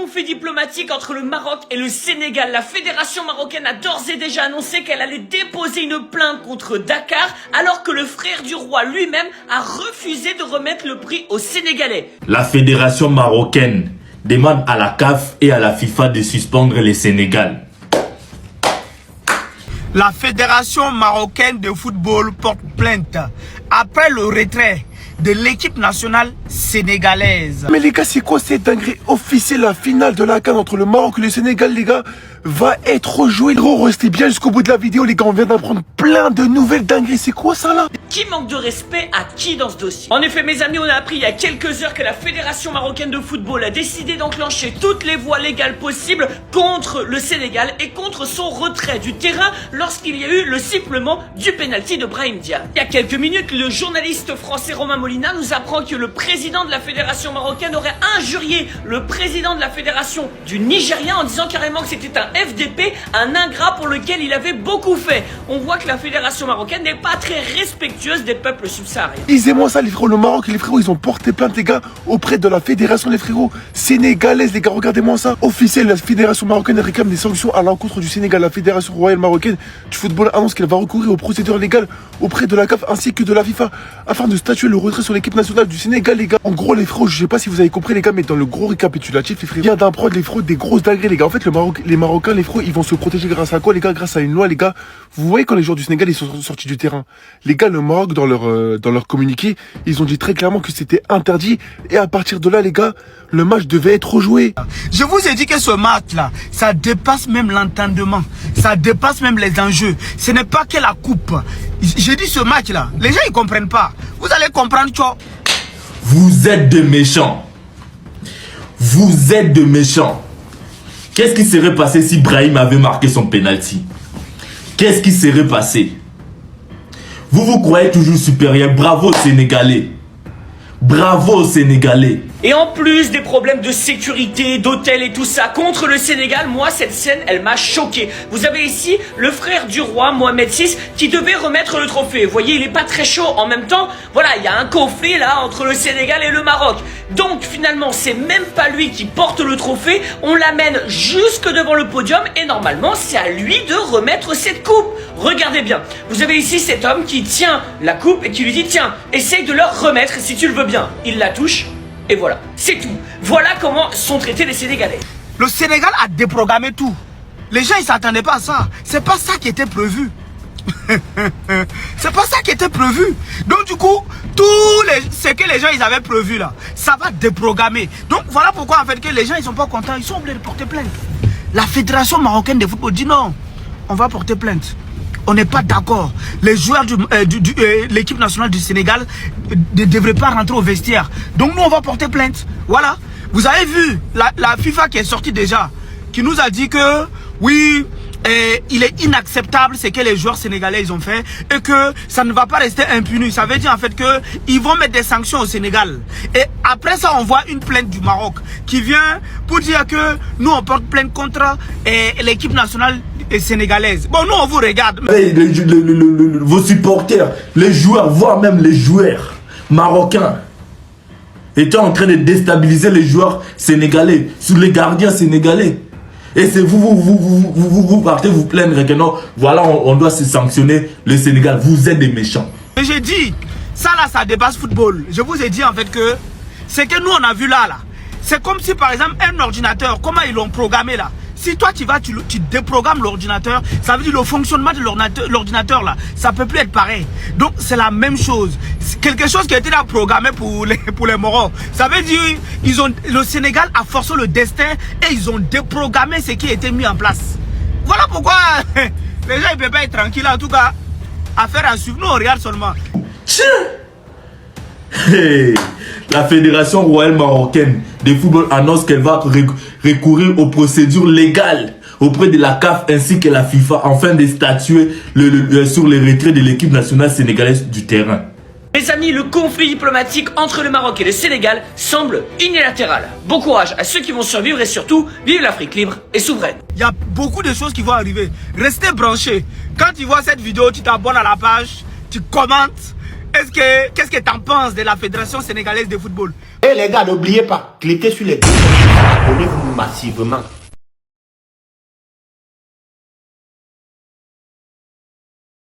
conflit diplomatique entre le Maroc et le Sénégal. La fédération marocaine a d'ores et déjà annoncé qu'elle allait déposer une plainte contre Dakar, alors que le frère du roi lui-même a refusé de remettre le prix aux Sénégalais. La fédération marocaine demande à la CAF et à la FIFA de suspendre les Sénégal. La fédération marocaine de football porte plainte après le retrait de l'équipe nationale sénégalaise. Mais les gars, c'est quoi cette dinguerie officielle? La finale de la CAN entre le Maroc et le Sénégal, les gars, va être jouée. Gros, restez bien jusqu'au bout de la vidéo, les gars. On vient d'apprendre plein de nouvelles dingueries. C'est quoi ça là? Qui manque de respect à qui dans ce dossier? En effet, mes amis, on a appris il y a quelques heures que la fédération marocaine de football a décidé d'enclencher toutes les voies légales possibles contre le Sénégal et contre son retrait du terrain lorsqu'il y a eu le sifflement du penalty de Brahim Diaz. Il y a quelques minutes, le journaliste français Romain Molina nous apprend que le président de la fédération marocaine aurait injurié le président de la fédération du Nigeria en disant carrément que c'était un FDP, un ingrat pour lequel il avait beaucoup fait. On voit que la fédération marocaine n'est pas très respectueuse des peuples subsahariens. Lisez-moi ça, les frérots. Le Maroc et les frérots, ils ont porté plainte, les gars, auprès de la fédération, les frérots sénégalaise, les gars. Regardez-moi ça. Officiel, la fédération marocaine réclame des sanctions à l'encontre du Sénégal. La fédération royale marocaine du football annonce qu'elle va recourir aux procédures légales auprès de la CAF ainsi que de la FIFA afin de statuer le retrait sur l'équipe nationale du Sénégal, les gars. En gros, les frérots, je sais pas si vous avez compris, les gars, mais dans le gros récapitulatif, les frérots, vient d'un prod, les frérots, des grosses dingueries, les gars. En fait, les Marocains, les frérots, ils vont se protéger grâce à quoi, les gars? Grâce à une loi, les gars. Vous voyez quand les joueurs du Sénégal, ils sont sortis du terrain. Les gars, le Maroc, dans leur communiqué, ils ont dit très clairement que c'était interdit. Et à partir de là, les gars, le match devait être rejoué. Je vous ai dit que ce match-là, ça dépasse même l'entendement. Ça dépasse même les enjeux. Ce n'est pas que la coupe. J'ai dit ce match-là. Les gens, ils comprennent pas. Vous allez comprendre, tu vois. Vous êtes des méchants. Vous êtes des méchants. Qu'est-ce qui serait passé si Brahim avait marqué son penalty? Qu'est-ce qui serait passé? Vous croyez toujours supérieur. Bravo Sénégalais. Bravo Sénégalais. Et en plus des problèmes de sécurité, d'hôtel et tout ça contre le Sénégal, moi cette scène elle m'a choqué. Vous avez ici le frère du roi Mohamed VI qui devait remettre le trophée. Vous voyez, il est pas très chaud. En même temps, voilà, il y a un conflit là entre le Sénégal et le Maroc. Donc finalement, c'est même pas lui qui porte le trophée. On l'amène jusque devant le podium et normalement c'est à lui de remettre cette coupe. Regardez bien, vous avez ici cet homme qui tient la coupe et qui lui dit tiens, essaye de leur remettre si tu le veux bien. Il la touche. Et voilà, c'est tout. Voilà comment sont traités les Sénégalais. Le Sénégal a déprogrammé tout. Les gens, ils s'attendaient pas à ça. C'est pas ça qui était prévu. C'est pas ça qui était prévu. Donc du coup, ce que les gens ils avaient prévu là, ça va déprogrammer. Donc voilà pourquoi en fait que les gens ils sont pas contents, ils sont obligés de porter plainte. La fédération marocaine de football dit non, on va porter plainte. On n'est pas d'accord. Les joueurs de l'équipe nationale du Sénégal ne devraient pas rentrer au vestiaire. Donc nous, on va porter plainte. Voilà. Vous avez vu la FIFA qui est sortie déjà, qui nous a dit que oui, il est inacceptable ce que les joueurs sénégalais ils ont fait et que ça ne va pas rester impuni. Ça veut dire en fait que ils vont mettre des sanctions au Sénégal. Et après ça, on voit une plainte du Maroc qui vient pour dire que nous, on porte plainte contre l'équipe nationale sénégalaise. Bon, nous, on vous regarde. Vos supporters, les joueurs, voire même les joueurs marocains étaient en train de déstabiliser les joueurs sénégalais, sur les gardiens sénégalais. Et c'est vous partez vous plaindre que non, voilà, on doit se sanctionner le Sénégal. Vous êtes des méchants. Et j'ai dit, ça là, ça dépasse football. Je vous ai dit en fait que c'est que nous, on a vu là. C'est comme si par exemple, un ordinateur, comment ils l'ont programmé là. Si toi tu vas, tu déprogrammes l'ordinateur, ça veut dire le fonctionnement de l'ordinateur là, ça peut plus être pareil. Donc c'est la même chose. Quelque chose qui a été là programmé pour les morons. Ça veut dire le Sénégal a forcé le destin et ils ont déprogrammé ce qui a été mis en place. Voilà pourquoi les gens ils peuvent pas être tranquilles en tout cas. Affaire à suivre, nous on regarde seulement. Hey, la fédération royale marocaine de football annonce qu'elle va recourir aux procédures légales auprès de la CAF ainsi que la FIFA afin de statuer sur le retrait de l'équipe nationale sénégalaise du terrain. Mes amis, le conflit diplomatique entre le Maroc et le Sénégal semble unilatéral. Bon courage à ceux qui vont survivre et surtout, vive l'Afrique libre et souveraine. Il y a beaucoup de choses qui vont arriver. Restez branchés. Quand tu vois cette vidéo, tu t'abonnes à la page, tu commentes. Qu'est-ce que tu en penses de la Fédération sénégalaise de football? Et les gars, n'oubliez pas, cliquez sur les abonnez-vous massivement. activement.